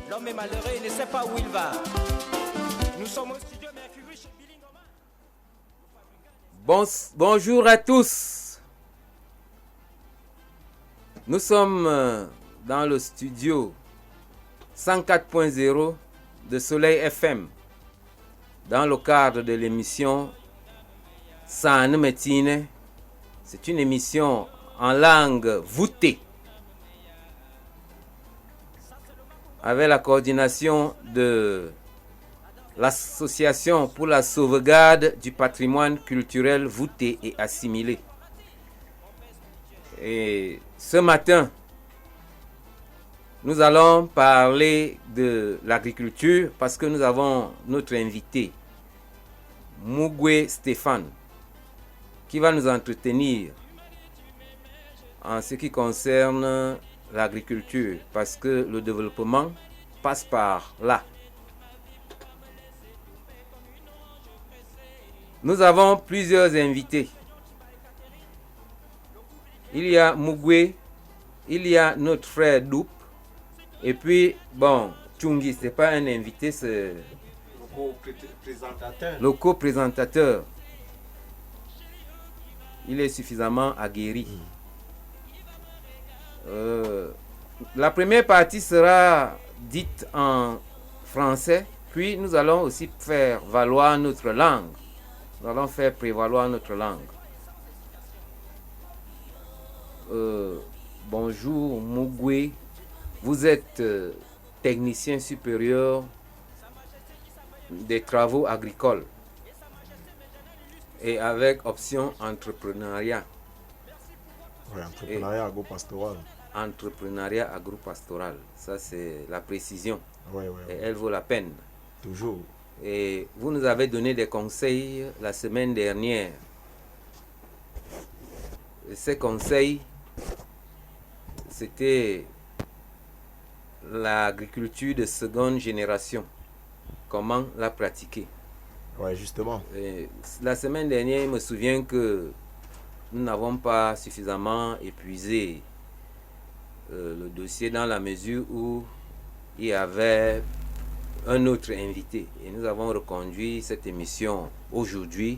L'homme est malheureux, il ne sait pas où il va. Nous sommes au studio Mercury chez Billy Ngoma. Bonjour à tous. Nous sommes dans le studio 104.0 de Soleil FM dans le cadre de l'émission Sane Metine. C'est une émission en langue voûtée avec la coordination de l'Association pour la sauvegarde du patrimoine culturel voûté et assimilé. Et ce matin, nous allons parler de l'agriculture parce que nous avons notre invité, Mugwe Stéphane, qui va nous entretenir en ce qui concerne l'agriculture parce que le développement passe par là. Nous avons plusieurs invités. Il y a Mugwe, il y a notre frère Doup, et puis, bon, Tchungi, ce n'est pas un invité, c'est le co-présentateur. Il est suffisamment aguerri. La première partie sera dite en français, puis nous allons aussi faire valoir notre langue. Nous allons faire prévaloir notre langue. Bonjour Mugwe, vous êtes technicien supérieur des travaux agricoles et avec option entrepreneuriat. Oui, entrepreneuriat agro-pastoral. Entrepreneuriat agro-pastoral, ça c'est la précision. Oui. Et elle vaut la peine. Toujours. Et vous nous avez donné des conseils la semaine dernière. Et ces conseils, c'était l'agriculture de seconde génération. Comment la pratiquer? Oui, justement. Et la semaine dernière, je me souviens que nous n'avons pas suffisamment épuisé le dossier dans la mesure où il y avait un autre invité. Et nous avons reconduit cette émission aujourd'hui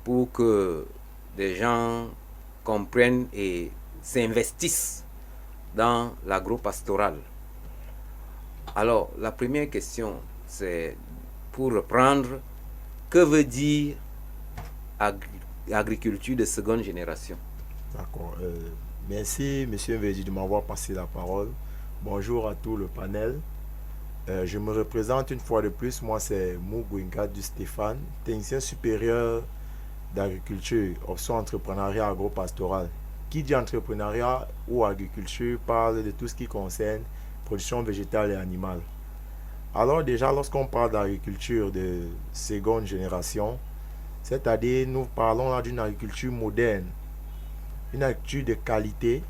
pour que des gens comprennent et s'investissent dans l'agro-pastoral. Alors, la première question, c'est pour reprendre, que veut dire agriculture de seconde génération? D'accord. Merci, monsieur Verdi, de m'avoir passé la parole. Bonjour à tout le panel. Je me représente une fois de plus. Moi, c'est Mugwenga du Stéphane, technicien supérieur d'agriculture, option entrepreneuriat agro-pastoral. Qui dit entrepreneuriat ou agriculture parle de tout ce qui concerne production végétale et animale. Alors déjà, lorsqu'on parle d'agriculture de seconde génération, c'est-à-dire nous parlons là d'une agriculture moderne, une agriculture de qualité,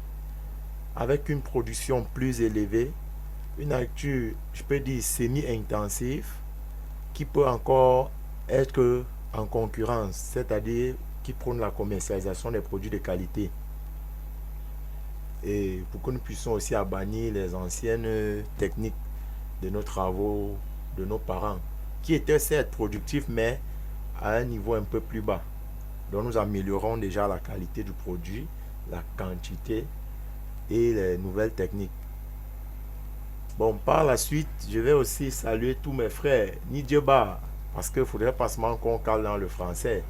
avec une production plus élevée, une agriculture, je peux dire, semi-intensive, qui peut encore être en concurrence, c'est-à-dire qui prône la commercialisation des produits de qualité. Et pour que nous puissions aussi bannir les anciennes techniques de nos travaux, de nos parents, qui étaient certes productifs, mais à un niveau un peu plus bas. Donc nous améliorons déjà la qualité du produit, la quantité et les nouvelles techniques. Bon, par la suite, je vais aussi saluer tous mes frères, Nidjeba, parce qu'il ne faudrait pas seulement qu'on cale dans le français.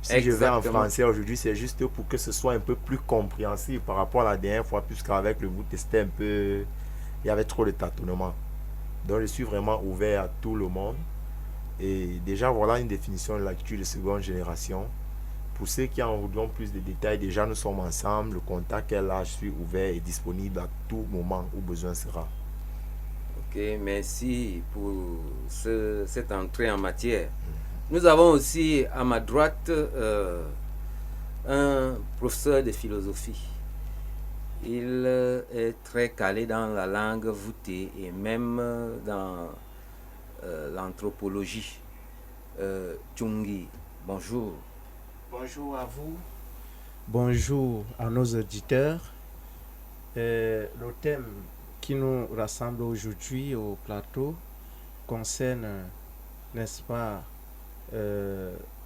Si Exactement. Je vais en français aujourd'hui, c'est juste pour que ce soit un peu plus compréhensible par rapport à la dernière fois, puisqu'avec le bout, c'était un peu... Il y avait trop de tâtonnements. Donc, je suis vraiment ouvert à tout le monde. Et déjà, voilà une définition de l'agriculture de seconde génération. Pour ceux qui en voudront plus de détails, déjà, nous sommes ensemble. Le contact est là, je suis ouvert et disponible à tout moment où besoin sera. Ok, merci pour cette entrée en matière. Nous avons aussi à ma droite un professeur de philosophie. Il est très calé dans la langue voûtée et même dans l'anthropologie. Tchungi, bonjour. Bonjour à vous. Bonjour à nos auditeurs. Le thème qui nous rassemble aujourd'hui au plateau concerne, n'est-ce pas,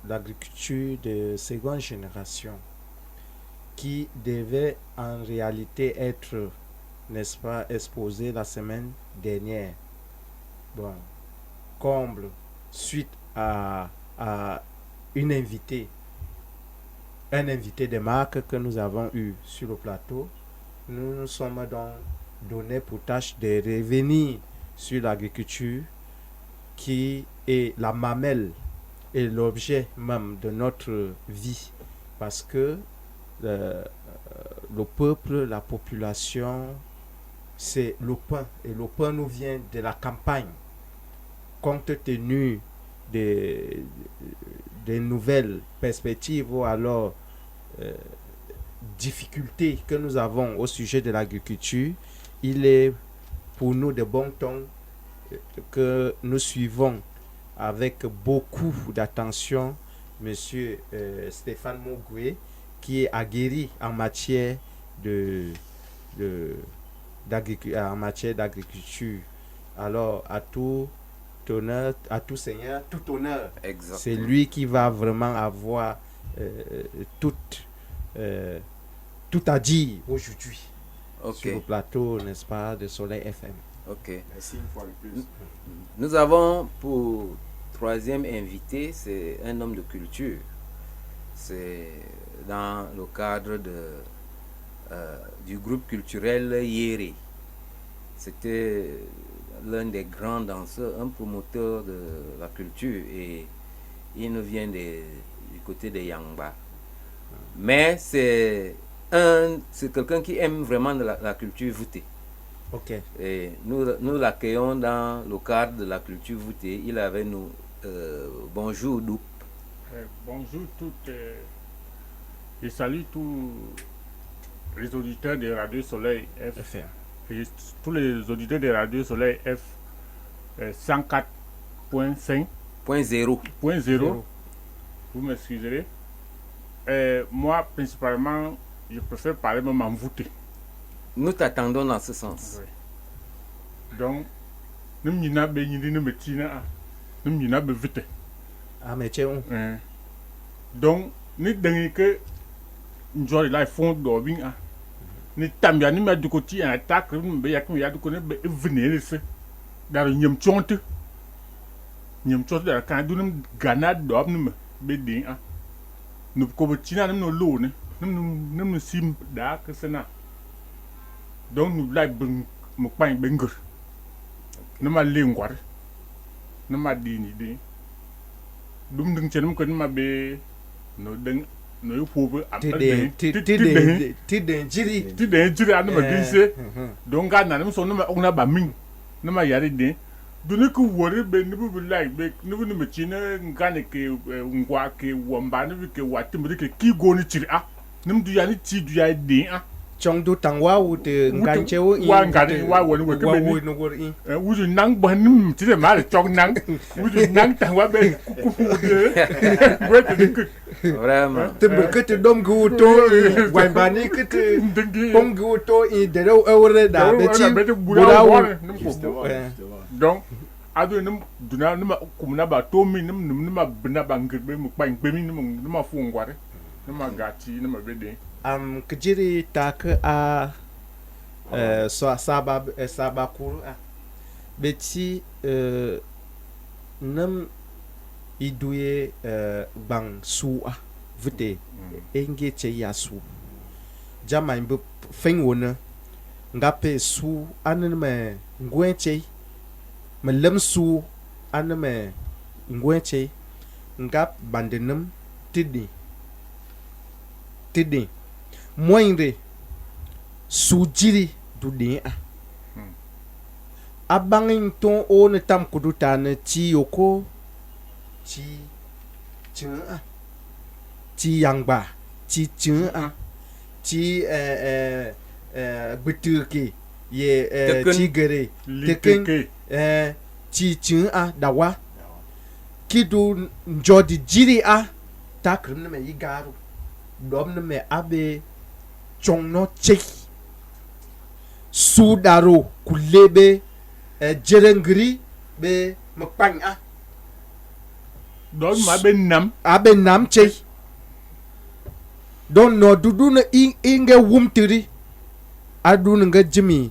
l'agriculture de seconde génération qui devait en réalité être, n'est-ce pas, exposée la semaine dernière. Bon, comble suite à un invité de marque que nous avons eu sur le plateau. Nous nous sommes donc donné pour tâche de revenir sur l'agriculture qui est la mamelle et l'objet même de notre vie, parce que le peuple, la population, c'est le pain, et le pain nous vient de la campagne. Compte tenu des nouvelles perspectives ou alors difficultés que nous avons au sujet de l'agriculture, il est pour nous de bon ton que nous suivons avec beaucoup d'attention Monsieur Stéphane Mougoué, qui est aguerri en matière d'agriculture. Alors, à tout honneur, à tout seigneur, tout honneur. Exactement. C'est lui qui va vraiment avoir tout à dire aujourd'hui sur le plateau, n'est-ce pas, de Soleil FM. Ok. Merci une fois de plus. Nous avons pour troisième invité, c'est un homme de culture. C'est dans le cadre du groupe culturel Yéré. C'était l'un des grands danseurs, un promoteur de la culture, et il nous vient du côté de Yangba. Mais c'est quelqu'un qui aime vraiment la culture voûtée. Ok. Et nous l'accueillons dans le cadre de la culture voûtée. Il est avec nous. Bonjour Doup. Bonjour toutes. Je salue tous les auditeurs de Radio Soleil F. Et tous les auditeurs de Radio Soleil F 104.5. Point zéro. Vous m'excuserez. Moi, principalement, je préfère parler même en voûté. Nous t'attendons dans ce sens. Oui. Donc, nous n'avons pas vite. Ah, mais tiens, donc, nous devons que nous avons la fond d'orbi. Nous avons mis du côté un attaque, nous avons venir dans le nyam chonte. Nyam chonte dans le canard, nous ganade d'orbe, nous bédin. Nous cobotina, nous l'eau, nous sim d'arc, c'est là. Donc, nous avons mon pain benger. Nous avons l'ingwar. Nous avons dit. Dum ding chen ko ma be no ding no yopo ti den jiri anu ma dinse donc ga na so no ma ona ba min no ma yare de du ne ko wore be ni bu like be ni bu ni ma chi na ngane ke ngwa ke wamba ni ke watimri ke ki go ni chiri nim du ya ni ti du ya de chong du tangwa wu te nganche wo wa ngade wa woni we ke be ni wu du nang ba nim ti de ma chong nang wu du nang tangwa be ku Vraiment. Te berkete dom gu to wambani kete pom gu to I de ewre da beti burawo. Donc ado nim duna nima kumna ba to mi nim ma bna ba ngirbe mu pa ngbe mi nim ma fu ngware nim ma gati nim ma bede kjiri tak a so sabakuru beti nam iduye bang su vite enge che ya su jama imbe fen wona ngape su anme ngwenche me lem su anme ngwenche ngap bandenum tidi moindre su jiri du de abangin ton o ne tam kuduta ne ti yoko ti yangba ti ti butuki ye ti gere teken ti dawa kidu njodi jiri takrim ne me yigaru dom ne me abe chongno che Soudaro, Koulebe, Djerengri, be Mokpang, Donc, ma ben nam. Aben Namche. Don no duduna inge wumtiri. Adun nga Jimmy.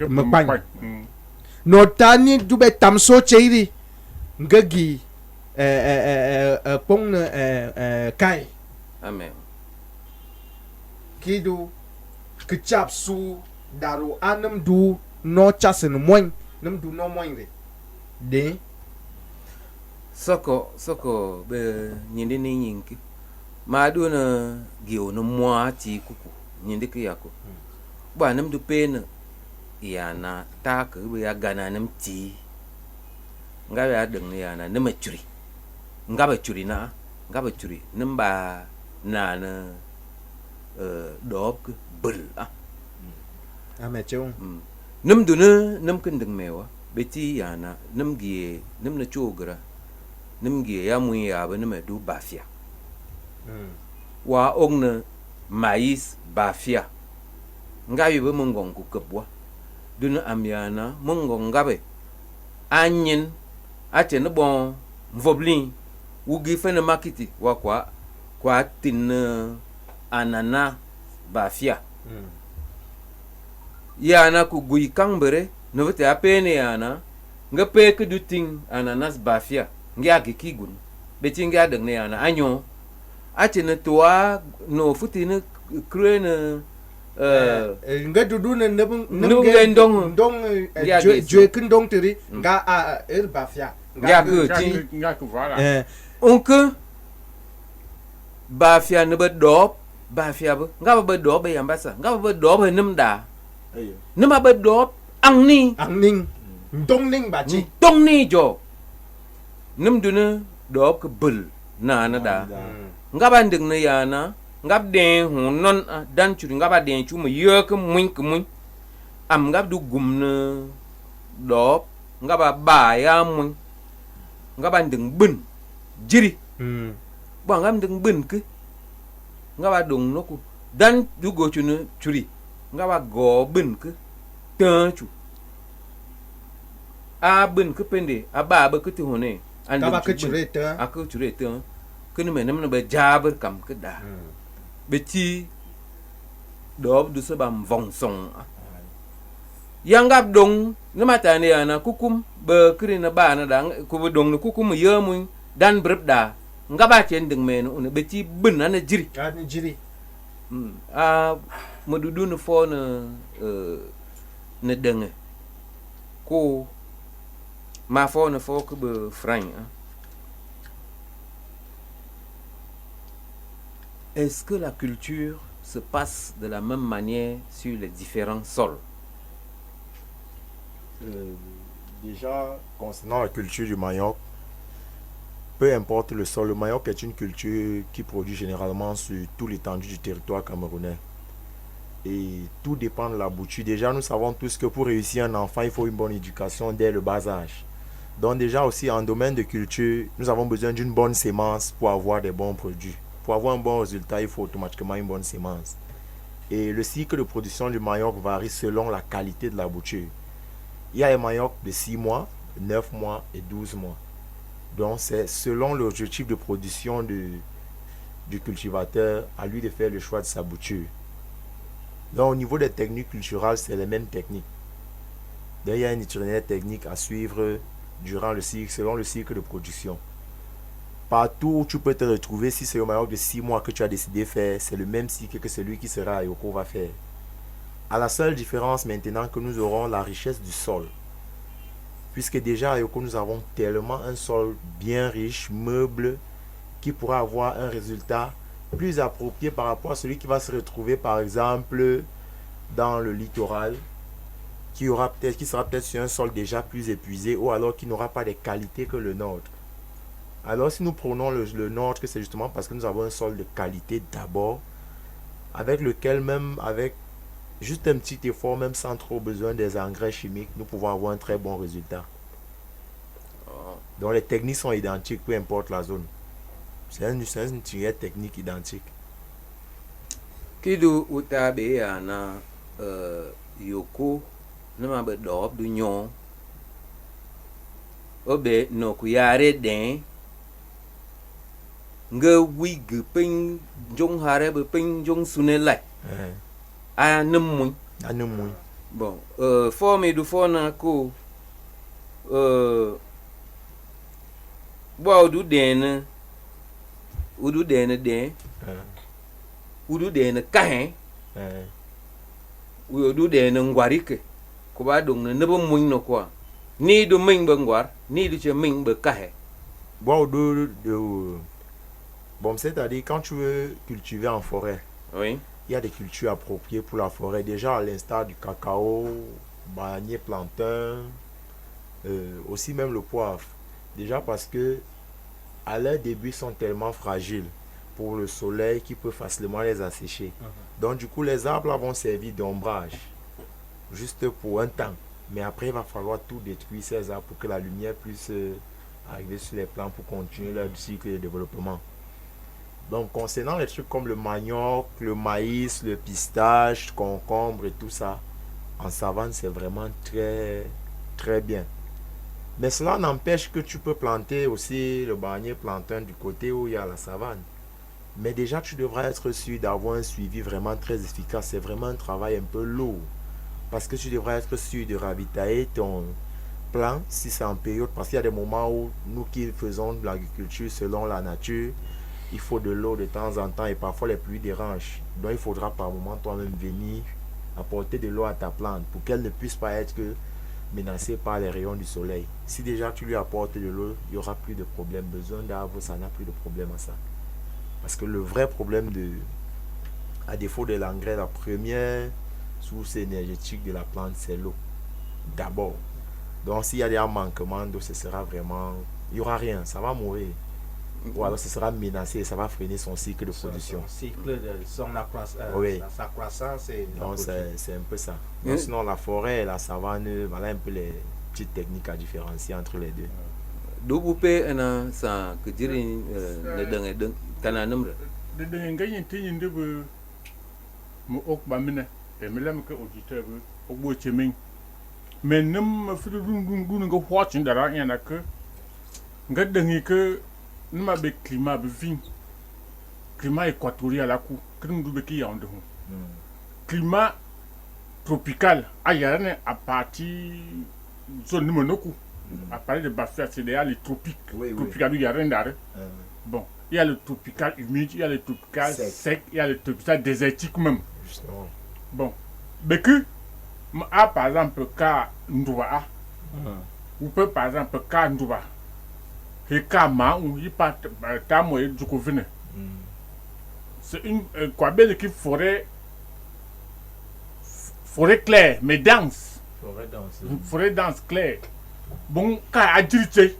Mokpang. No tani dube tamso cheiri. Ngagi. Pong Kai. Amen. Kidu. Kechap su. Daro anam du. No chasen moing. Nam du no moing re. De. Soko be nyinde ni nyinki. Ma do na gio no mwa ti kuku. Nyinde ki yako. Ba nam du pen ya na ta ke be ya gana nam ti. Nga ya deng ya na nam churi. Nga ba churi na. Nga ba churi. Nam ba na dop ke bul Ame chung. Nam du na nam ken deng mewa. Beti ya na nam gie nam na chogra. Nam gie ya mu ya ba nam du bafia. Wa ong na mais bafia. Ngabi be mongong ku kebwa. Duna amiana mongong ngabe. Anyin ate no bon mvoblin wugi fene makiti wa kwa tin anana bafia. Yana ku gui kangbere no vete apene yana nga pe ke du ting ananas bafia ngia kikigun beti ngia deng ne yana anyo ate ne toa no futi ne krene Nga duduna ndong jwe kendong tiri. Nga bafia. ngia ke ti Nga ku voilà. onke bafia ne be dop bafia be nga be dop be yambasa nga be dop he nem da nem be dop ang ni Angning. Ndong ning bachi. tong ni jo nem du ne dop ke bul na da nga ba ndeng ne ya na nga de hu non dan chu nga ba de chu mu ye ke mun am nga du gum ne dop nga ba ya mun nga ba ndeng bun jiri bo nga ndeng bun ke nga ba dong no ku dan du go chu ne churi nga ba go bun ke tan chu a bun ke pende a ba ke ti hone an Kaba ke chure te. a ke chure te ke ne me nem ne ba jaber kam ke da beti dob du se bam vong song yangap dong ne mata ne yana kukum be kri na ba na dang ku be dong ne kukum ye mu dan breb da ngaba chen ding me no ne beti bun na jiri Ani jiri. a modudu ne fo ne denge ko ma fo ne fo ke be frang Est-ce que la culture se passe de la même manière sur les différents sols? Déjà, concernant la culture du manioc, peu importe le sol, le manioc est une culture qui produit généralement sur tout l'étendue du territoire camerounais. Et tout dépend de la bouture. Déjà, nous savons tous que pour réussir un enfant, il faut une bonne éducation dès le bas âge. Donc déjà aussi en domaine de culture, nous avons besoin d'une bonne sémence pour avoir des bons produits. Pour avoir un bon résultat, il faut automatiquement une bonne sémence. Et le cycle de production du manioc varie selon la qualité de la bouture. Il y a un manioc de 6 mois, 9 mois et 12 mois. Donc c'est selon l'objectif de production du cultivateur, à lui de faire le choix de sa bouture. Donc au niveau des techniques culturelles, c'est les mêmes techniques. Donc il y a une itinéraire technique à suivre durant le cycle, selon le cycle de production. Partout où tu peux te retrouver, si c'est le manioc de 6 mois que tu as décidé de faire, c'est le même cycle que celui qui sera à Yoko va faire. À la seule différence maintenant que nous aurons la richesse du sol. Puisque déjà à Yoko, nous avons tellement un sol bien riche, meuble, qui pourra avoir un résultat plus approprié par rapport à celui qui va se retrouver par exemple dans le littoral, qui sera peut-être sur un sol déjà plus épuisé ou alors qui n'aura pas les qualités que le nôtre. Alors si nous prenons le nôtre, c'est justement parce que nous avons un sol de qualité d'abord, avec lequel même avec juste un petit effort, même sans trop besoin des engrais chimiques, nous pouvons avoir un très bon résultat. Donc les techniques sont identiques, peu importe la zone. C'est une technique identique. Kidu utabe ya na yoko nama be dop du nyon obe no ku yare den nge wi gu pin jong hare be pin jong sunelai a nemu Anemui. bon forme du fona ko bo du den udu den udu den kahen udu den ngwarike ko ba dong ne bo mun no quoi ni du min be ngwar ni du che min be kahe Bon, bon, c'est-à-dire, quand tu veux cultiver en forêt, oui il y a des cultures appropriées pour la forêt. Déjà, à l'instar du cacao, bananier, plantain, aussi même le poivre. Déjà parce que à leur début, ils sont tellement fragiles pour le soleil qui peut facilement les assécher. Donc, du coup, les arbres là vont servir d'ombrage, juste pour un temps. Mais après, il va falloir tout détruire ces arbres pour que la lumière puisse arriver sur les plants pour continuer leur cycle de développement. Donc, concernant les trucs comme le manioc, le maïs, le pistache, le concombre et tout ça, en savane, c'est vraiment très, très bien. Mais cela n'empêche que tu peux planter aussi le bananier plantain du côté où il y a la savane. Mais déjà, tu devras être sûr d'avoir un suivi vraiment très efficace. C'est vraiment un travail un peu lourd. Parce que tu devras être sûr de ravitailler ton plant si c'est en période. Parce qu'il y a des moments où nous qui faisons de l'agriculture selon la nature, il faut de l'eau de temps en temps et parfois les pluies dérangent. Donc il faudra par moment toi-même venir apporter de l'eau à ta plante pour qu'elle ne puisse pas être menacée par les rayons du soleil. Si déjà tu lui apportes de l'eau, il n'y aura plus de problème. Besoin d'arbres, ça n'a plus de problème à ça. Parce que le vrai problème à défaut de l'engrais, la première source énergétique de la plante, c'est l'eau. D'abord. Donc s'il y a des manquements d'eau, ce sera vraiment... Il n'y aura rien, ça va mourir. Ou alors ce sera menacé et ça va freiner son cycle de production. Son cycle de Oui. sa croissance et la Donc production. c'est un peu ça. Donc, sinon la forêt et la savane, voilà un peu les petites techniques à différencier entre les deux. dubupe ana sa ke jiri ne dang kana numra de ngayin tin de be mo ok ba mine e melam ke auditeur be ogbo chemin mais nem fi dun nga hwachin dara yana ke nga dangi ke nima be climat be vin climat équatorial aku krim du be ki yande hu climat tropical ayarane a partir zone numonoku à parler de Bafia, c'est déjà les tropiques. Oui, tropical, il y a rien d'arrêt. Bon, il y a le tropical humide, il y a le tropical sec, il y a le tropical désertique même. Justement. Bon, mais que, par exemple, cas Ndouba, ou peut par exemple, cas Ndouba, et cas Ma, où il part, cas Moé du Couvene. C'est une, quoi, belle équipe forêt claire, mais dense. Forêt dense, claire. Bon, ka adjirite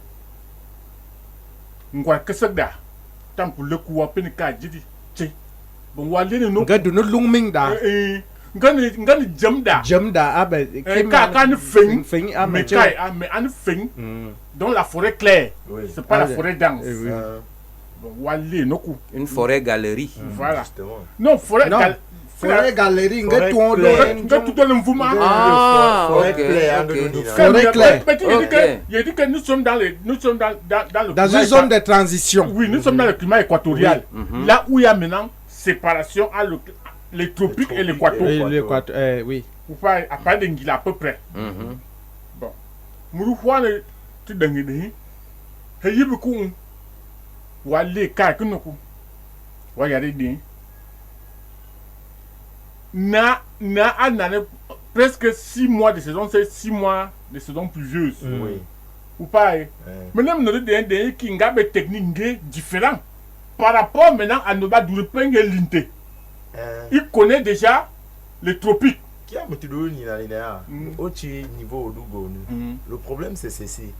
ngwa keseda tant pour le coup apen ka adjirite bon wale ne no Nga du no lungming da. ngani jamda Abe ka ne feng feng mais kai mais an feng dans la forêt claire. Oui. C'est pas la forêt dense. Bon wale no ku une forêt galerie voilà. Justement. Non, forêt Forêt galerie nga Forêt tuon claire. nga tout dans le mouvement. Ah, Forêt ok, claire, ok. Angoulini, là. Forêt claire. Il a dit que nous sommes dans le dans une zone de transition. Oui, nous sommes dans le climat équatorial. Là où il y a maintenant séparation entre les tropiques et l'équateur. Oui. Ou pas à part d'Engila à peu près. Bon. Mourouhouane, tu d'Engili. Et il y a beaucoup. Ou aller Kakunoku. Ou y aller din. Na presque 6 mois de saison, c'est 6 mois de saison pluvieuse. Oui. Ou pas. Mais même nous avons qui ont des techniques différentes par rapport maintenant à nos Badurpeng et Linte. Il connaît déjà les tropiques. Qui a motivé au niveau Odugo. Le problème c'est ceci.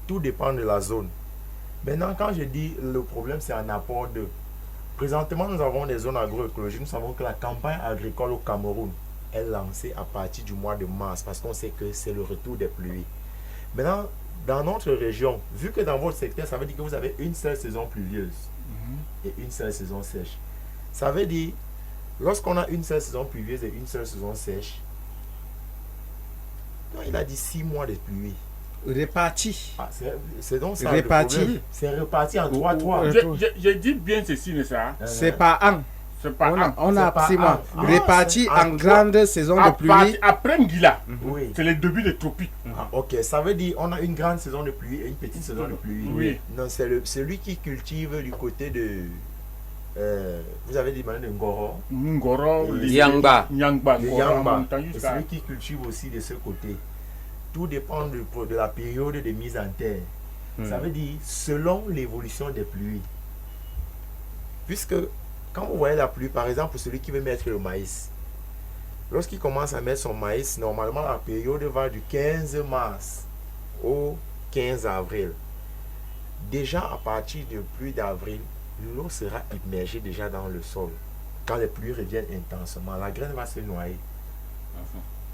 Tout dépend de la zone. Maintenant, quand je dis le problème, c'est un apport de. Présentement, nous avons des zones agroécologiques. Nous savons que la campagne agricole au Cameroun est lancée à partir du mois de mars parce qu'on sait que c'est le retour des pluies. Maintenant, dans notre région, vu que dans votre secteur, ça veut dire que vous avez une seule saison pluvieuse et une seule saison sèche. Ça veut dire, lorsqu'on a une seule saison pluvieuse et une seule saison sèche, Non, il a dit 6 mois de pluie. Réparti. Ah, c'est donc ça Réparti. le problème. C'est réparti en 3-3. J'ai dit bien ceci, n'est-ce pas? C'est par an. C'est pas un. On a C'est pas 6 mois. an. Réparti Ah, en grande saison de pluie. Après Ngila, Oui. c'est le début des tropiques. Ah, ok, ça veut dire on a une grande saison de pluie et une petite saison de pluie. Oui. Non, c'est celui qui cultive du côté de. Vous avez demandé de Ngoro. Ngoro, Et Yangba, Le Ngoro, en Yamba. montant Et jusqu'à. celui qui cultive aussi de ce côté. Tout dépend de la période de mise en terre. Ça veut dire selon l'évolution des pluies. Puisque quand vous voyez la pluie, par exemple, pour celui qui veut mettre le maïs, lorsqu'il commence à mettre son maïs, normalement la période va du 15 mars au 15 avril. Déjà à partir de pluie d'avril, l'eau sera immergée déjà dans le sol. Quand les pluies reviennent intensément, la graine va se noyer.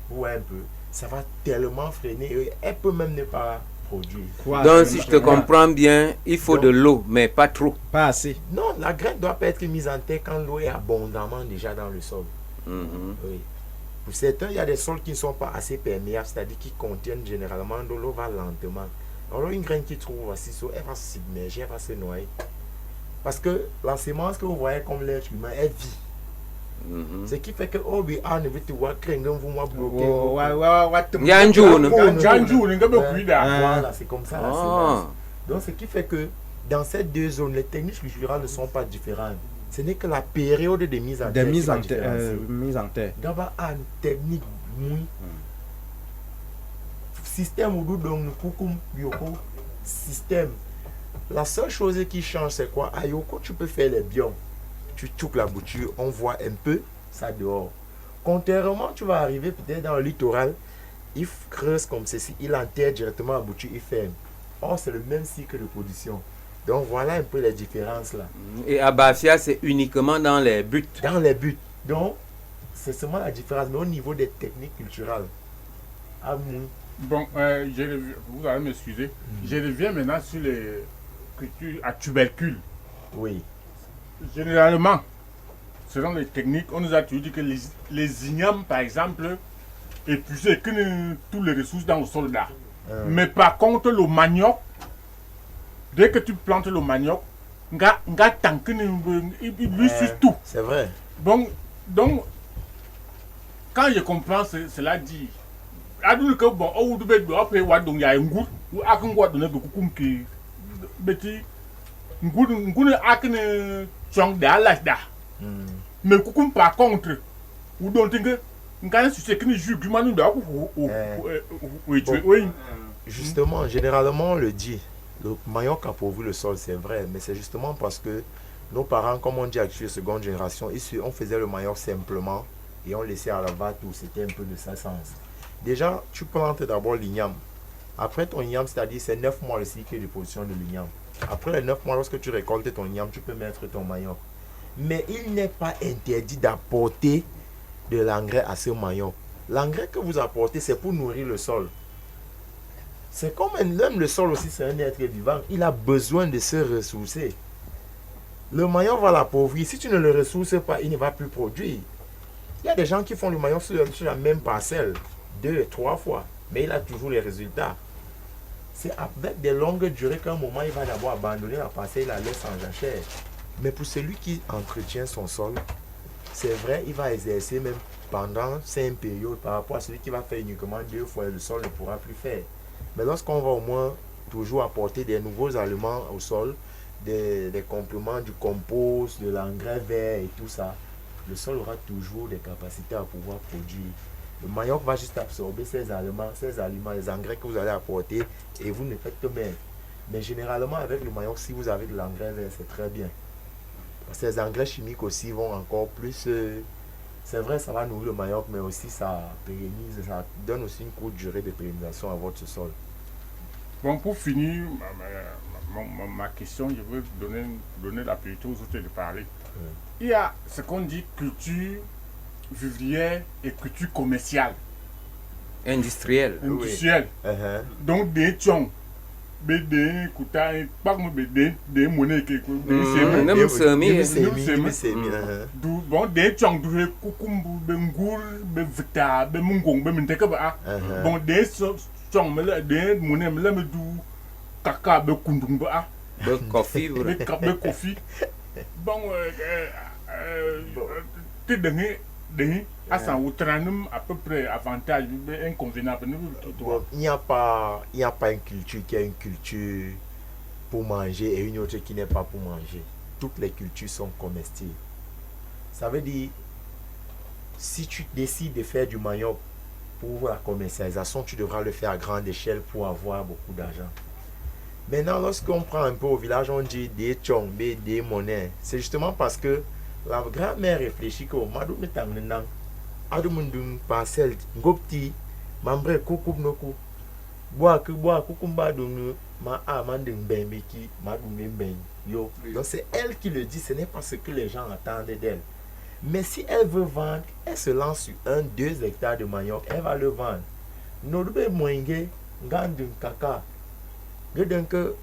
Vous voyez un peu, ça va tellement freiner, et elle peut même ne pas produire. Donc, si je te comprends bien, il faut Donc- de l'eau, mais pas trop. Pas assez. Non, la graine doit pas être mise en terre quand l'eau est abondamment déjà dans le sol. Mhm. Oui. Pour certains, il y a des sols qui ne sont pas assez perméables, c'est-à-dire qui contiennent généralement de l'eau, va lentement. Alors, une graine qui trouve assez chaud, elle va se submerger, elle va se noyer. Parce que la semence que vous voyez comme l'être humain, elle vit. Mhm. Ce qui fait que, oh, oui, ah, ne veut te voir, craindre, vous m'avez bloqué. Il y a un jour, non? Ganjou, ne peut plus là. Voilà, c'est comme ça la Ah. semence. Donc, ce qui fait que dans ces deux zones, les techniques culturelles ne sont pas différentes. Ce n'est que la période de mise en Des terre. qui mises va en terre. différencier. Mise en terre. D'abord, une technique mouille. Système ou donc nous poukoum yoko. Système. La seule chose qui change, c'est quoi? À Yoko, tu peux faire les biomes. Tu touques la bouture, on voit un peu ça dehors. Contrairement, tu vas arriver peut-être dans le littoral, il creuse comme ceci, il enterre directement la bouture, il ferme. Or, c'est le même cycle de production. Donc, voilà un peu les différences là. Et à Bafia, c'est uniquement dans les buts. Dans les buts. Donc, c'est seulement la différence, mais au niveau des techniques culturelles. Ah, oui. Bon, vous allez m'excuser. Je reviens maintenant sur les cultures à tubercules. Oui. Généralement, selon les techniques, on nous a toujours dit que les ignames, par exemple, épuisaient toutes les ressources dans le sol là. Mais par contre, le manioc, dès que tu plantes le manioc, il lui suit tout. C'est vrai. Bon, donc, quand je comprends cela dit, adul que bon, au du be do après wa donc ya ngur ou ak ngwa do ne do kukum ki beti ngur ak ne chong da la da. Mais kukum par contre, ou donc que ngana su se que ju du manu da ku oui. Justement, généralement, on le dit, le manioc a pourvu le sol, c'est vrai, mais c'est justement parce que nos parents, comme on dit actuellement, seconde génération, on faisait le manioc simplement et on laissait à la vatte où c'était un peu de sa sens. Déjà, tu plantes d'abord l'igname. Après ton igname, c'est-à-dire c'est 9 mois le cycle de production de l'igname. Après les 9 mois, lorsque tu récoltes ton igname, tu peux mettre ton manioc. Mais il n'est pas interdit d'apporter de l'engrais à ce manioc. L'engrais que vous apportez, c'est pour nourrir le sol. C'est comme même le sol aussi, c'est un être vivant. Il a besoin de se ressourcer. Le manioc va l'appauvrir. Si tu ne le ressources pas, il ne va plus produire. Il y a des gens qui font le manioc sur la même parcelle 2, 3 fois, mais il a toujours les résultats. C'est avec des longues durées qu'à un moment, il va d'abord abandonner la parcelle, il la laisse en jachère. Mais pour celui qui entretient son sol, c'est vrai, il va exercer même pendant 5 périodes par rapport à celui qui va faire uniquement 2 fois, le sol ne pourra plus faire. Mais lorsqu'on va au moins toujours apporter des nouveaux aliments au sol, des compléments, du compost, de l'engrais vert et tout ça, le sol aura toujours des capacités à pouvoir produire. Le manioc va juste absorber ces aliments, les engrais que vous allez apporter et vous ne faites que mettre. Mais généralement avec le manioc, si vous avez de l'engrais vert, c'est très bien. Parce que les engrais chimiques aussi vont encore plus... c'est vrai, ça va nourrir le manioc, mais aussi ça pérennise, ça donne aussi une courte durée de pérennisation à votre sol. Bon, pour finir ma question, je veux donner la priorité aux autres de parler. Il y a ce qu'on dit culture vivrière et culture commerciale. Industriel. Industrielle. Uh-huh. Donc, des tchons. BD, Kouta, pas me BD, des monnaies qui bon, des chong du Kukumbu, Bengour, Bevita, Bemungong, Bemintekaba. Bon, des chong, des monnaies, me du Kaka, Bekundumba, Coffee. Coffee. Bon, tu donnes. À peu près avantage, inconvénient. Bon, il n'y a pas une culture qui est une culture pour manger et une autre qui n'est pas pour manger. Toutes les cultures sont comestibles. Ça veut dire, si tu décides de faire du manioc pour la commercialisation, tu devras le faire à grande échelle pour avoir beaucoup d'argent. Maintenant, lorsqu'on prend un peu au village, on dit des chong, des monnaies. C'est justement parce que la grand-mère réfléchit que Madou Metangnan, Adumundung parcelle, Gopti, Mambre Koukoub Noku, Bois Koukumba Dunu, Ma Amanding Bembeki, Madou Ben. Yo. Donc c'est elle qui le dit, ce n'est pas ce que les gens attendent d'elle. Mais si elle veut vendre, elle se lance sur 1-2 hectares de manioc, elle va le vendre. Nodbe Moinge, Gandun Kaka.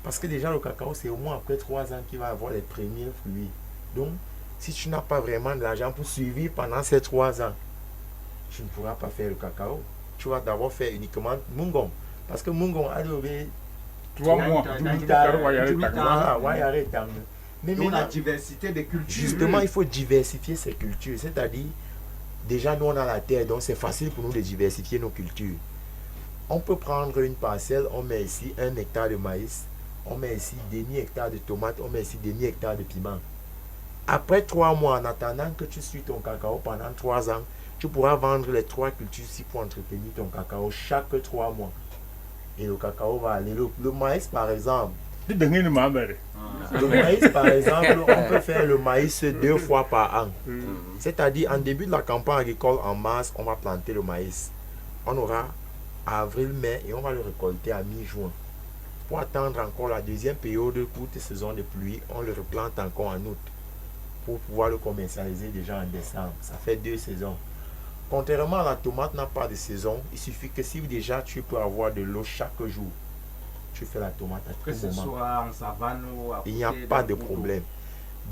Parce que déjà le cacao, c'est au moins après 3 ans qu'il va avoir les premiers fruits. Donc, si tu n'as pas vraiment de l'argent pour suivre pendant ces 3 ans, tu ne pourras pas faire le cacao. Tu vas d'abord faire uniquement Mungong. Parce que Mungong a levé 3 mois. Mais la diversité des cultures. Justement, il faut diversifier ces cultures. C'est-à-dire, déjà nous on a la terre, donc c'est facile pour nous de diversifier nos cultures. On peut prendre une parcelle, on met ici 1 hectare de maïs, on met ici demi-hectare de tomates, on met ici demi-hectare de piment. Après 3 mois, en attendant que tu suis ton cacao pendant 3 ans, tu pourras vendre les 3 cultures ici pour entretenir ton cacao chaque 3 mois. Et le cacao va aller. Le maïs, par exemple. Le maïs, par exemple, on peut faire le maïs 2 fois par an. C'est-à-dire, en début de la campagne agricole, en mars, on va planter le maïs. On aura avril, mai et on va le récolter à mi-juin. Pour attendre encore la deuxième période courte saison de pluie, on le replante encore en août. Pour pouvoir le commercialiser déjà en décembre. Ça fait 2 saisons. Contrairement à la tomate n'a pas de saison, il suffit que si déjà tu peux avoir de l'eau chaque jour, tu fais la tomate à tout moment. Que ce soit en savane ou à côté, il n'y a pas de problème.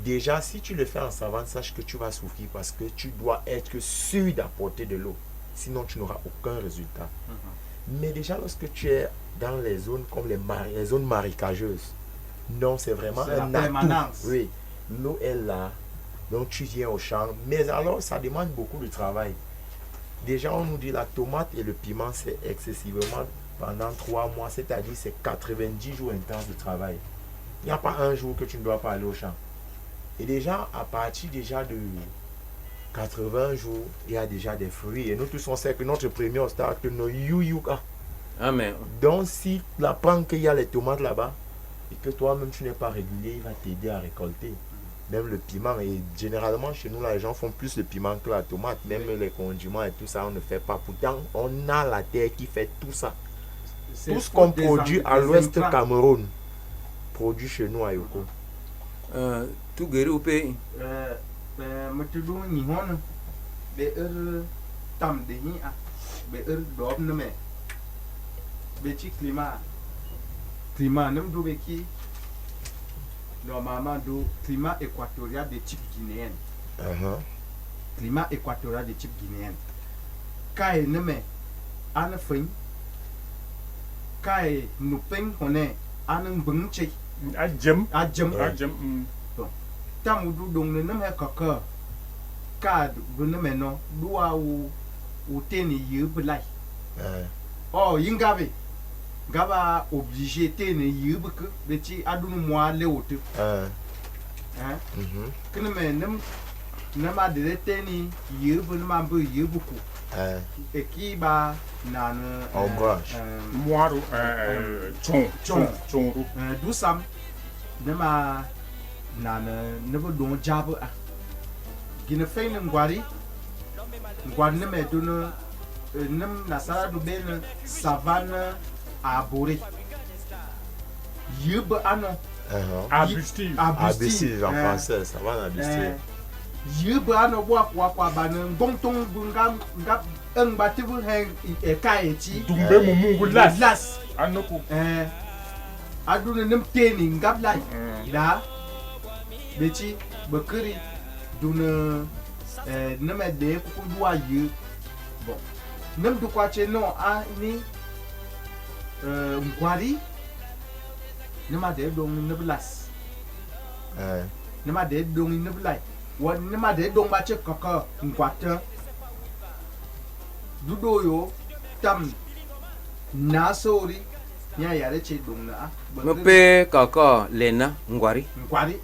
Déjà, si tu le fais en savane, sache que tu vas souffrir parce que tu dois être sûr d'apporter de l'eau. Sinon, tu n'auras aucun résultat. Mais déjà, lorsque tu es dans les zones comme les zones marécageuses, non, c'est vraiment un atout. Oui, l'eau est là. Donc tu viens au champ, mais alors ça demande beaucoup de travail. Déjà on nous dit la tomate et le piment c'est excessivement pendant 3 mois, c'est-à-dire c'est 90 jours intenses de travail. Il n'y a pas un jour que tu ne dois pas aller au champ. Et déjà à partir déjà de 80 jours, il y a déjà des fruits. Et nous tous on sait que notre premier obstacle, nos youyouka. Amen. Donc si tu apprends qu'il y a les tomates là-bas et que toi-même tu n'es pas régulier, il va t'aider à récolter. Même le piment, et généralement chez nous, là, les gens font plus le piment que la tomate. Même les condiments et tout ça, on ne fait pas. Pourtant, on a la terre qui fait tout ça. Tout ce qu'on produit à l'ouest Cameroun, produit chez nous à Yoko. Tout guéri au pays. Normalement, du climat équatorial de type guinéen. Climat équatorial de type guinéen. Quand il ne met en fin, quand nous peignons, on est en bunche. Adjem. Bon. Tant que nous ne sommes pas quand vous ne menons, nous avons tenu yubelai. Oh, Yingabe. Gaba obligé de ne pas que adunu moi léote. Que ne me n'a de teni yubel mambu yubuku. Et qui va nan ombrage. Moiro chon. D'où ça ne ma nan ne veut donc jab. Qui ne fait n'guari. N'guari ne me donne na sala du ben savane. Aboré. Yub ano. Arbustive en français, ça va en arbustive. Yub ano kwa banen gongtong bungam ngap batibu heng ekaeti. Dumbe mumungu las. Anoko. aduna nem teni ngap lai ila beti bekeri duna nem de ku dua ye bon nem du kwa che no a ni ngwari nem ade dong ne blas nem ade dong ne blai wa nem ade dong ba che kaka ngwata dudo yo tam na sori nya yare che dong na Mepe kaka lena ngwari. ngwari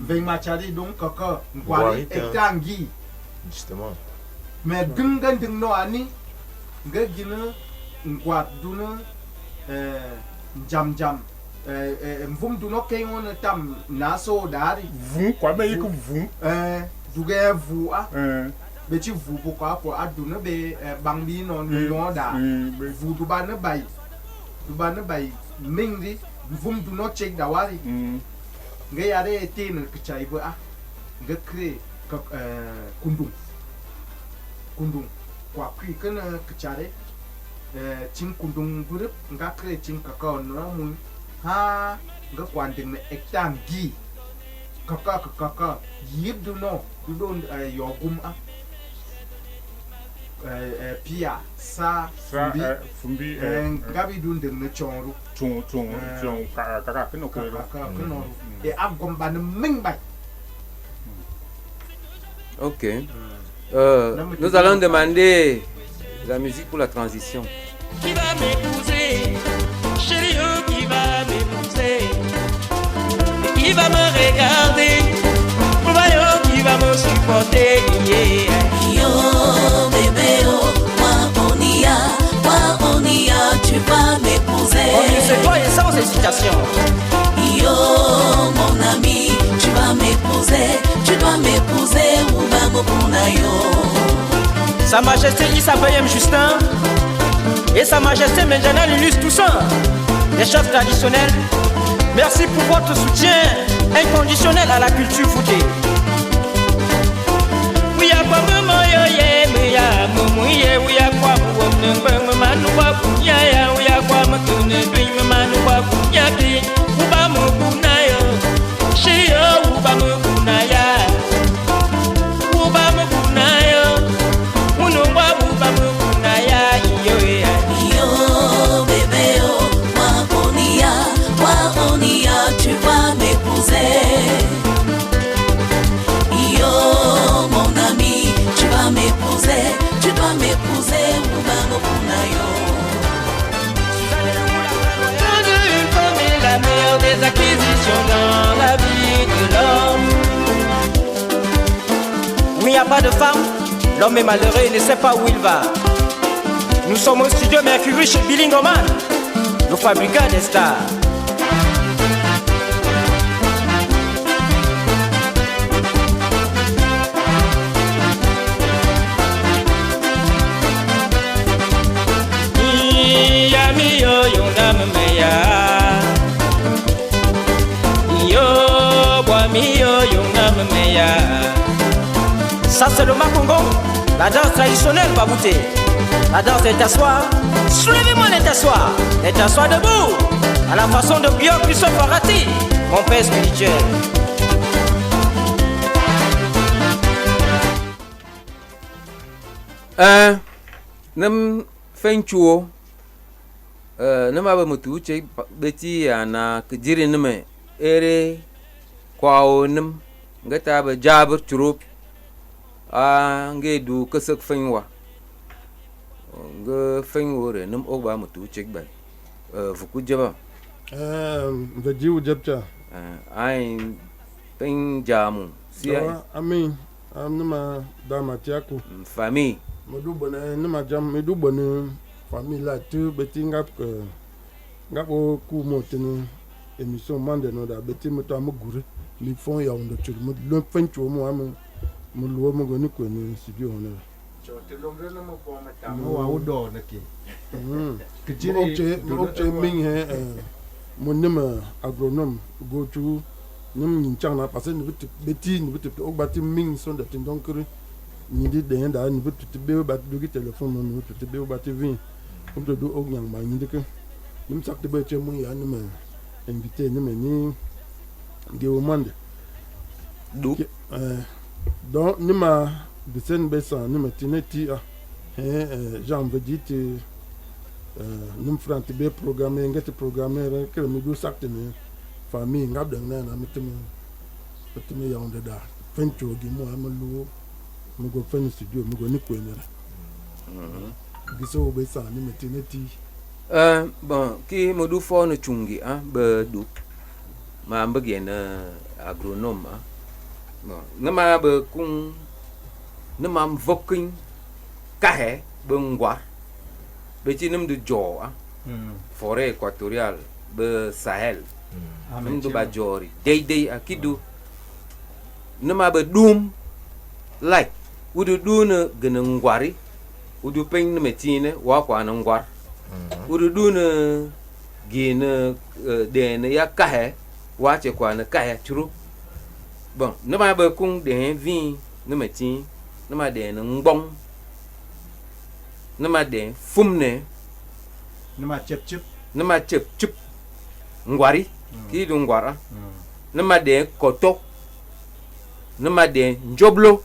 veng machari dong kaka ngwari etangi Justement. mais dungan ding no ani nga gina ngwat duna jam mvum duno kengon tam naso dari Vum, quoi, mais il que vum. duge vu a be chi vu po kwa po aduna be bangbi no no da vu du ba ne bai mingri mvum duno check da wari nga yare tin kchai ba nga kre kundung kwa kwi kana kchare chin kundung gurup nga kre chin kakao no mun ha nga kwanding na ektangi kaka yib du no du don yogum a pia sa Fumbi, ngabi dun de ne chonru kaka, que no quiero. kaka e agom ban ming bai. Ok. Nous allons demander la musique pour la transition. Qui va m'épouser? Chérie, oh, qui va m'épouser? Qui va me regarder? Voyons qui va me supporter. Yo bébé oh, moi Onia, tu vas m'épouser. Oh, c'est toi et sans hésitation. Yo mon ami, tu vas m'épouser, tu dois m'épouser ou va yo. Sa Majesté Issa Bayem Justin et Sa Majesté Menjana Lulus Toussaint, les chefs traditionnels, merci pour votre soutien inconditionnel à la culture foutée. Oui, à quoi maman yo ye, mais ya moumou ye, oui, à quoi pour me manouba kounya ya, oui, à quoi me tourne, puis me manouba kounya pi, ou ba me kouna yo, chez yo, ou ba me kouna ya, ou ba me kouna yo, ou non ba ou ba me kouna ya, yo ya. Yo bébé oh, moi Onia, tu vas m'épouser. Tu dois m'épouser ou Une femme est la meilleure des acquisitions dans la vie de l'homme. Où il n'y a pas de femme, l'homme est malheureux et ne sait pas où il va. Nous sommes au studio Mercury chez Billingoman, le fabricant des stars. Ça c'est le Makongo, la danse traditionnelle Babouté. La danse des tassoirs, soulevez-moi les tassoirs debout, à la façon de Bio Christophe Farati, mon père spirituel. Nem fenchuo nema ba mutu che beti ana kjiri neme ere kwao nem ngata ba jabir churup a nge du kesak fenwa nge fenwo re nem o ba mutu che ba vuku jaba veji u jabcha ai pen jamu si ami nima dama tiaku famille modu bone nima jam medu bone famille la tu beti ngap ku motenu émission mande no da beti moto amugure mi fon ya ondo tu mo lo fencho mo am mo lo mo goni ko ni studio ona Chote longre no mo ko mata mo wa udo nake kjiri mo ming he mo nima agronome go tu nim nyin chang na parce que ni beti ni beti o bati ming son da tin donc ni di de da ni beti be ba do ki téléphone no ni beti be ba ti vin comme de do o nyang ma ni de que nim sak de be che mo ya ni ma invité ni me ni gewo mande Du. donc ni ma de sen besan ni me tineti Jean veut dire ni frante be programme ngati programme que mi du sakte ni famille ngab de na mitime yawnde da fencho gi mo amalu mo go fen studio mo go ni ko ni giso besan ni me tineti Bon, qui me do fo no chungi be du ma mbegen agronome bon nama be kung nama vokin kahe be ngwa be chi nam du jo forêt équatoriale be Sahel nam du ba jori dei akidu nama be dum like udu duna gena ngwari udu pen na metine wa kwa na ngwar udu duna gena de na ya kahe wa che kwa na kahe churu bon nama be kung de vin na metin nama de na ngbong nama de fumne nama chep chep ngwari ki du ngwara nama de koto nama de njoblo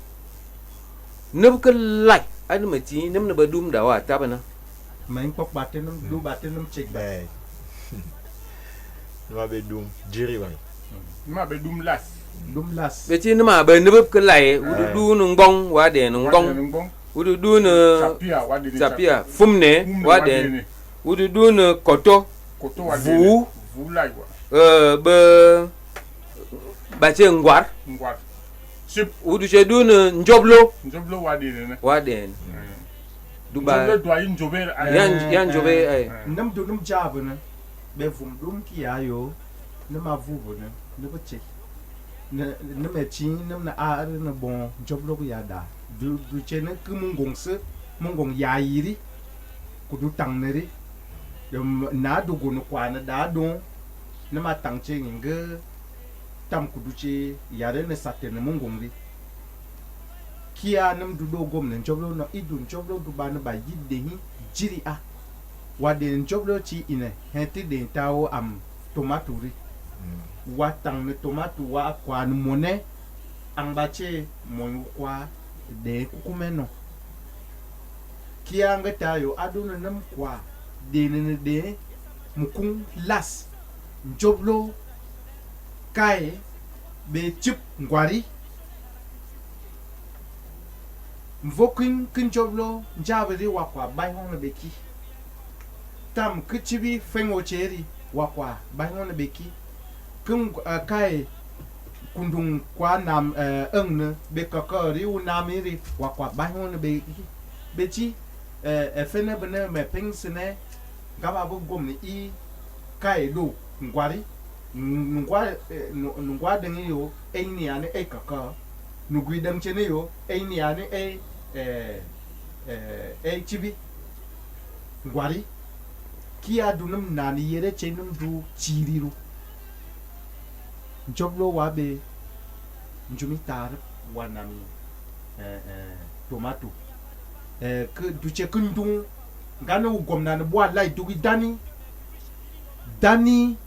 nubka like adu meti nam na badum da wa tabana main pok batenum du batenum check ba Ben. Nama be dum jiri bai. Ma be dum las. dum las beti nama ba nubka lai udu du nu ngong wa de nu ngong udu du nu sapia fumne wa de udu du nu koto vu lai wa. be ba che ngwar Ngwar. Sip udu che du nu njoblo wa de ne. du ba Njoblo do ayin jobe yan jobe ai nam du num jabu na be vum dum ki ayo nama vubu na ne ko check na me chi nam na a na bon job lo ya da du che na ku mungong se mungong ya yiri ku du tang ne ri na du go no kwa na da don na ma tang che nge tam ku du che ya re ne satte ne mungong ri kia nam du do gom ne job lo no idun job lo du ba na ba yidde hi jiri a wa de job lo chi ine henti de tawo am tomato ri wa tang ne tomato wa kwa ni mone ang bache mon kwa de kukumeno kia nga tayo aduna nam kwa de ne de mukung las joblo kai be chip ngwari mvokin kin joblo jabri wa kwa bai hon beki tam kichibi fengo cheri wa kwa bai hon beki kum kai kundung kwa nam ne be kakari u namiri wa kwa bai hon beki bechi fene bene me pingsene gaba bu gomni i kai do ngwari ngwa dengi yo eini ane e kaka nugui dam chene yo eini ane chibi ngwari kia dunum nani yere chenum du chiriru njoblo wabe njumi tar wanami tomato ke duche kundung ngana ugomna ne bwa lai dugi dani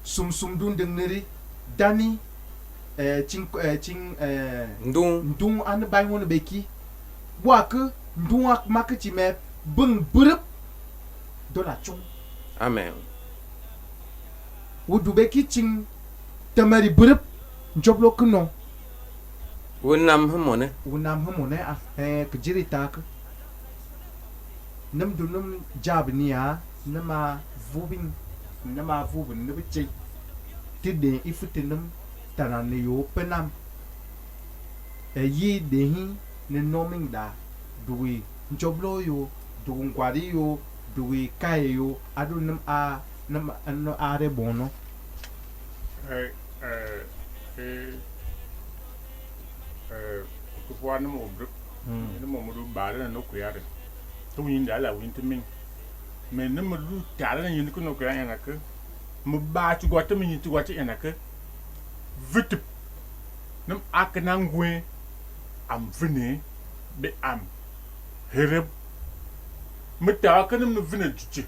sum dun dengneri dani ching ndung an bai wona beki bwa ke ndung ak makati me bung burup dola chung amen wudu beki ching tamari burup njoblo kuno wonam humone a kjiri tak nam dunum jabniya nama vubin ne biche tidde ifutinum tanane yo penam yi dehi ne noming da duwi njoblo yo du ngwari yo duwi kai yo adunum a nam anno are bono ku fwa mo bru ne mo du ba na no ku yare to yin da la win to min me ne mo du ta na yin ku no ku yana ke mo ba tu gwa to min tu gwa ti yana ke vite nam akna ngwe am vene be am hereb me ta ka nam no vene tuche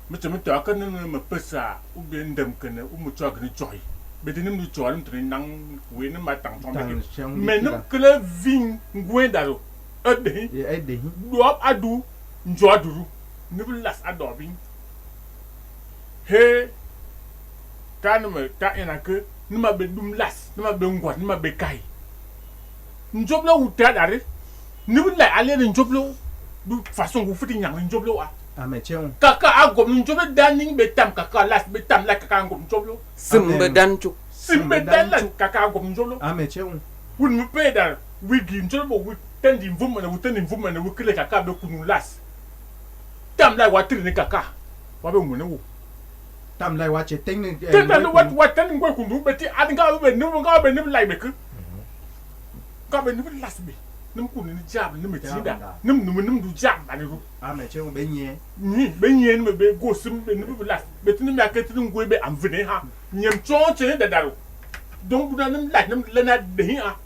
Macam tu akan nama pesa, uben dem kena, umucak kena joy. Betul ni joy ni tu nang gue ni matang sampai ke. Menem kena ving gue daru. Ada. Ya ada. Dua adu, joy dulu. Ni belas adu ving. He, kan nama tak enak ke? Ni mah bedum las, ni mah benguat, ni mah bekai. Job lo udah dari. Ni belas alih job lo. Du façon vous faites yang job lo ah. Ametiong. Kakak agom job lo daning betam kakak las betam la kakak agom job lo. Sembedan cuk. Simbedan la kakak agom job lo. Ametiong. Wun mu peda wigi job lo wi tendi vuma na wuteni vuma na wikile kakak be kunu las. Tam la watri ni kakak. Wa be ngune wo. Tam lai wa che teng ni. Tam la wat teni ngwe kunu beti adinga be ni lai be ku. Ka be ni las be. Num kunu ni jab ni me tinda. Num du jab ani ru. Ametiong be nye. Ni be nye ni be go sim be ni be las. Be tini me aketi ngwe be amvene ha. Nyem chon che da daru. Donc bu na nim la nim la na de ha.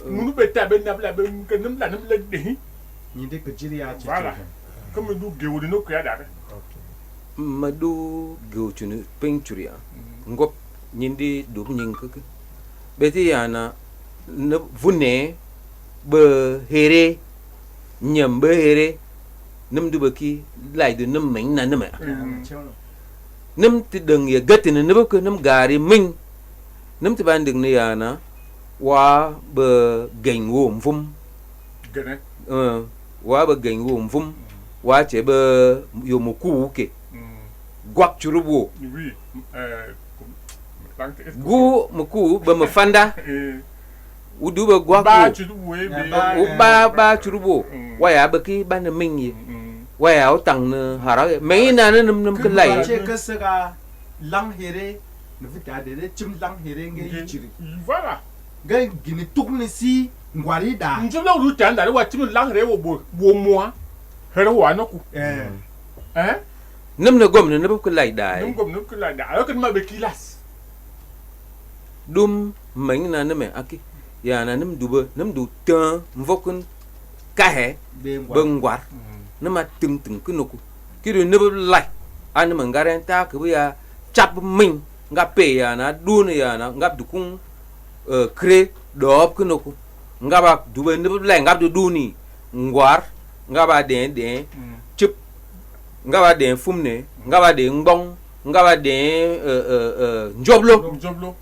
Munu be ta be na bla be nim la de. Ni de ke jiri a che. Voilà. Comme nous gewu no ko ya da. Madu go chunu pengchuria. Ngop nyindi dum nying ke. Beti yana ne vune be here nyam be here num du baki lai du num meng na num num ti deng ya gatin ne bak num gari ming num ti ban deng ne yana wa be geng wom vum Gene. wa be geng wom vum wa che be yo muku ke gwak churubu Oui. gu muku be mafanda udu be gwak Ba chu we be. ba churubu wa ya be ki ban ming yi wa ya tang ne hara me na ne num ke lai che ke sega lang here ne vita de chim lang here nge jiri. Voilà. Ga gini tuk ni si ngwari da. Njum la ru tan da wa tim lang re wo bo mo. Here wa no ku. num ne gom ne be ke lai dai Num gom num ku la da. Ayo kan ma be kilas. dum meng na ne me aki ya na num du tan mvokun kahe Be ngwari. bengwar nama tung ke nuku kiri ne lai an mengaren ta ke ya cap ming ngape ya na dun ya na ngap dukung kre dop ke nuku ngaba du ne lai ngap du duni ngwar ngaba den chip ngaba den fumne ngaba den ngbong ngaba den njoblo Joblo.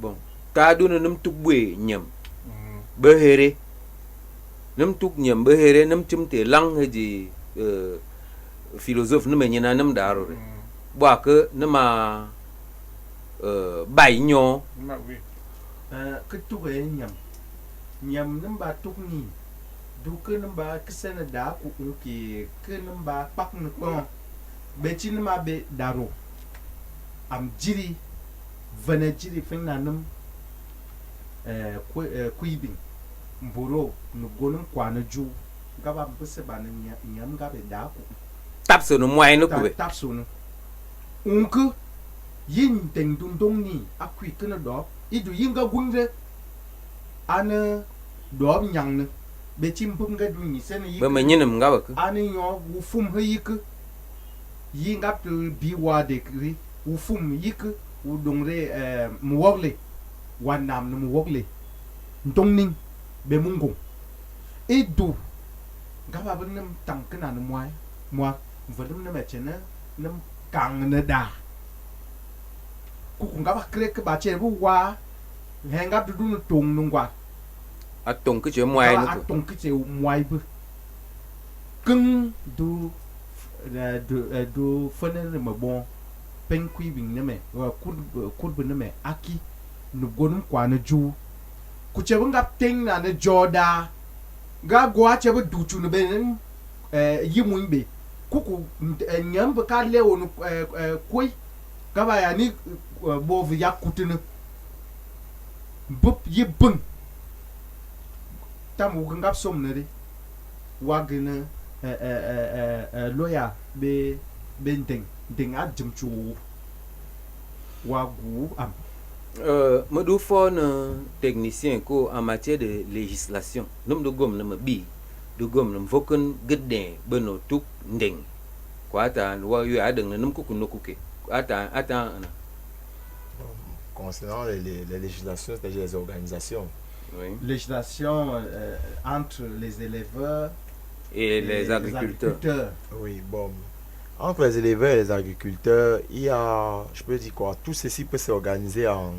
bon ta dun num tukwe nyam behere num tuk nyam behere num chimte lang heji philosophe num nyina num daro re bwa ke numa bai nyo Ma oui. Ke tuk e nyam. Nyam nem ba tuk ni. Du ke nem ba kesena da ku ki ke nem ba pak ne ko. Be chi nem be daro. Am jiri vene jiri fin na nem kuibing mboro no gonum kwa na ju gaba buse ba na nyam gabe da ku tap so no mwai no kube tap so no unku yin teng dun dong ni akui kana do idu yinga gungre ana do nyang ne be chim pum ga dun ni sen yi ba me nyinum ngaba ke ani yo wu fum he yik yinga tu bi wa de kri wu fum yik wu dong re mu wogle wan nam no mu wogle dong ning be mungu idu gaba bin nam tang kana no mwai mwa vadum na mechena nam kang na da ku gaba kre ke ba che bu wa henga du no tung nung wa atong ke che mwai no a ko tung ke che mwai bu kung du du fene ne ma bon pen kui bing ne me wa kud bu ne me aki no gonum kwa na ju ku che bu ngap ting na ne joda ga gwa che bu du chu ne be yi mun be kuku nyam ba ka le wonu koi ka ba ya ni bo vi ya kutinu bup yi bung tam wu ngap som ne ri wa gina loya be benteng ding a jum chu wa gu am me du fo na technicien ko en matière de législation num do gom na ma bi du gom na vokun gedde beno tuk ndeng Quoi attends, ouais, adeng ne kuku no kuke. Attends. Concernant les législations, c'est-à-dire les organisations. Oui. Législation entre les éleveurs Et les agriculteurs. Oui, bon. Entre les éleveurs et les agriculteurs, il y a, je peux dire quoi, tout ceci peut s'organiser en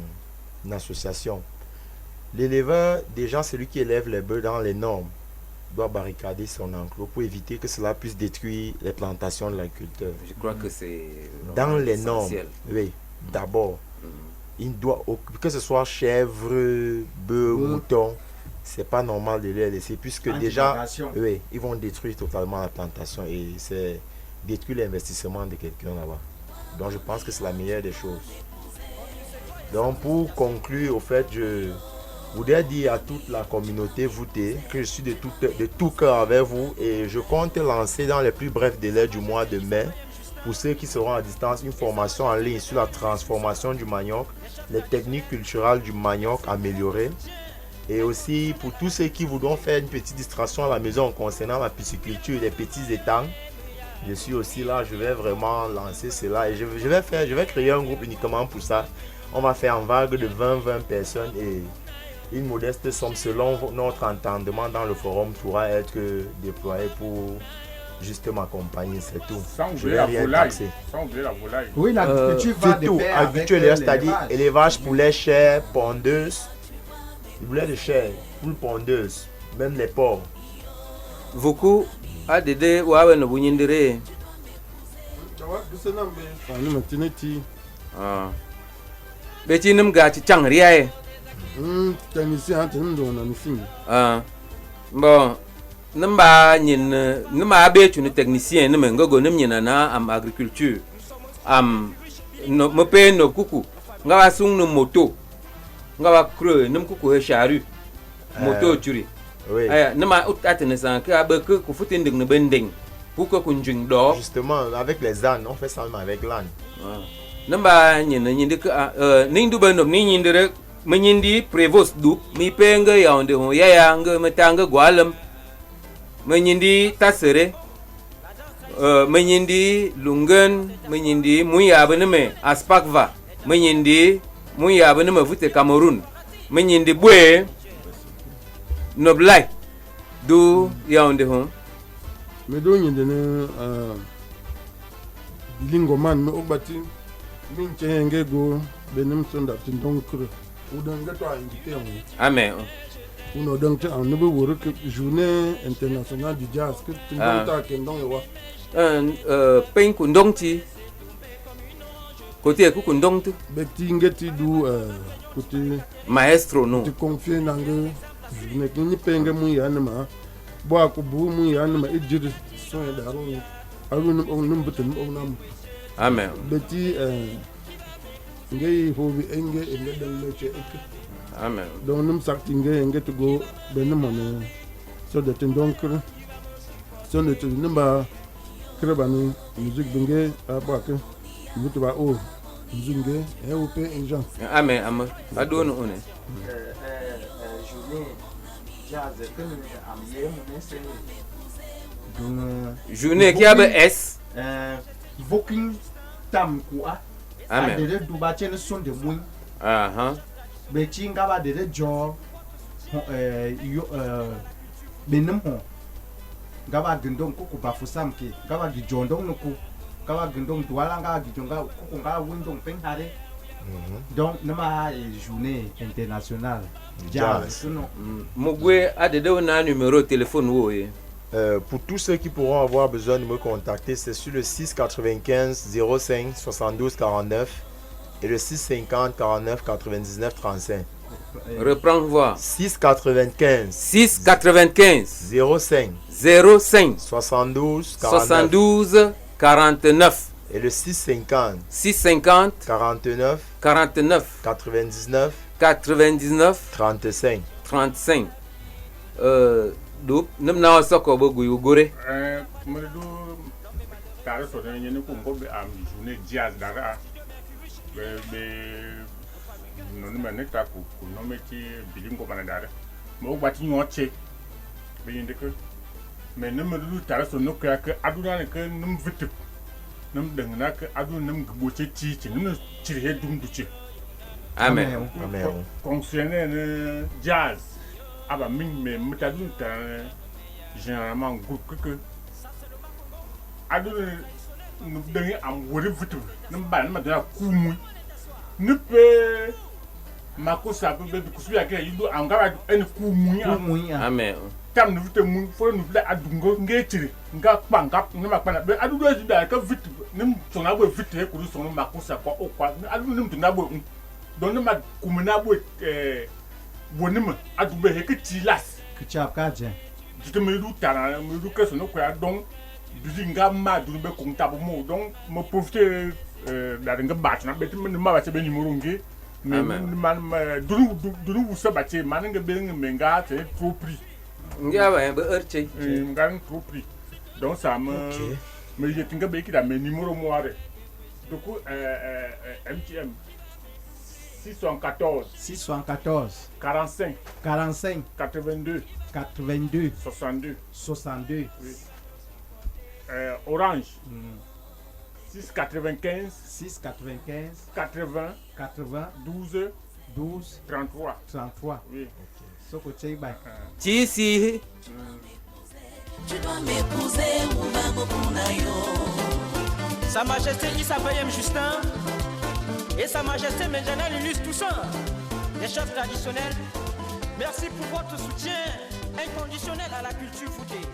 association. L'éleveur, déjà celui qui élève les bœufs dans les normes, doit barricader son enclos pour éviter que cela puisse détruire les plantations de l'agriculteur. Je crois que c'est Dans les normes, essentiel. oui, d'abord, il doit, que ce soit chèvre, bœuf, mouton, c'est pas normal de les laisser puisque déjà, oui, ils vont détruire totalement la plantation et c'est détruire l'investissement de quelqu'un là-bas. Donc je pense que c'est la meilleure des choses. Donc pour conclure, au fait, je voudrais dire à toute la communauté voûtée que je suis de tout cœur avec vous et je compte lancer dans les plus brefs délais du mois de mai, pour ceux qui seront à distance, une formation en ligne sur la transformation du manioc, les techniques culturelles du manioc améliorées, et aussi pour tous ceux qui voudront faire une petite distraction à la maison concernant la pisciculture, les petits étangs. Je suis aussi là, je vais vraiment lancer cela et je vais créer un groupe uniquement pour ça. On va faire en vague de 20 personnes et une modeste somme selon notre entendement dans le forum pourra être déployée pour juste m'accompagner, c'est tout. Sans Je oublier vais la rien volaille. taxer. Sans oublier la volaille. Oui, l'agriculture va C'est de tout. pair avec Agriculture, c'est-à-dire l'élevage. élevage, poulet, chair, pondeuse. Le poulet de chair, poule pondeuse, même les porcs. Vuku adede wawe no bunyindire. Fani matineti. Ah. Beti nim ga ci chang riaye. Technicien ante ndo na missing. Ah. Bon. Nimba nyin nima be tu technicien nim ngogo nim nyina na am agriculture. No mope no kuku. Ngawa sung no moto. Ngawa creux nim kuku he charu. Moto turi. Oui. Aya nima utatene san ka ba ku futin ding ne bending. Pour que kunjing do. Justement, avec les ânes, on fait ça même avec l'âne. Namba nyindi ka nindu banom ni nyindere menyindi prevost du mi penga yaunde ho ya nga metanga gwalam menyindi tasere menyindi lungen menyindi muya beneme aspakva menyindi muya beneme vute Cameroun menyindi bwe noblai du yaunde ho Me do nyinde ne lingoman me obati min chenge go benim sonda tin don kure. Udan ga to invité on. amen Uno donc en ne be woro que journée internationale du jazz que tin don ta ken don yo. pen ku ndongti côté ku ndongti Bekti ngeti du côté maestro no te confier nangue journée ni penge mu ya ne ma bo akubu mu ya ne ma ejiri so ya daro alu on num betum on nam amen beti ngay hobi enge dan leche ek amen donc num sakti ngay to go benim on so de tin donc so de tin numba krebani musique binge abak mutu ba o musique nge e o pe enjan amen amen adonu one Journée jazz que nous avons journée qui a S Voking tam kwa amen adere duba chen son de mun aha be chinga ba de jo benim ho gaba gindong kuku ba fusam ke gaba gi jondong nuku gaba gindong duala nga gi jonga kuku nga windong peng hare donc nama journée internationale jazz non mugwe adede na numéro téléphone wo ye Pour tous ceux qui pourront avoir besoin de me contacter, c'est sur le 695 05 72 49 et le 650 49 99 35. reprends voir 695 695 05 05 72 49 72 49 et le 650 650 49 49 99 99 35. 35 do nam na soko bo guyu gore Mare do tare so ne ne ko mbobe am journée jazz dara be no ne mane ta ko no meti bilingo bana dara mo gbati nyoche be yinde ko mais ne me do tare so no ka aduna ne ke num vitu nam dang na ka adu nam gbo che ti ti nam chiri he dum du che Amen. Amen. fonctionner ne jazz aba min me mutadu ta généralement groupe que adu nu dang am wori vitu nam ba nam da ku mu ne pe makosa be kusu ya ke yido angaba en ku mu ya Amen. tam nu vitu mu fo nu bla adungo ngechiri nga kpanga ne makpana be adu do da ka vitu nim tona bo vitu e kuru so makosa kwa okwa adu nim tona bo don ne ma kumuna bo bonima adu be he ke tilas Que tu as gardien. jite me du tana me du keso no kwa don bizi nga ma du be ko ntabo mo don mo profiter da nga bat na be tim ma ba che be numero ngi mais man du wusa ba che man nga be nga nga c'est trop prix Nga ba ba erche. nga trop prix donc ça me je tinga be ki da me numero mo are du coup MTM 614 614 45 45 82 82 62 62 oui. Orange 695 695 80 80 12 12 33 33. oui. Sokoche ba. Tisi. Tu dois m'épouser ou même Punayo. Sa Majesté Issa Payem Justin et Sa Majesté Medjana Lulus Toussaint, les chefs traditionnels, merci pour votre soutien inconditionnel à la culture foutée.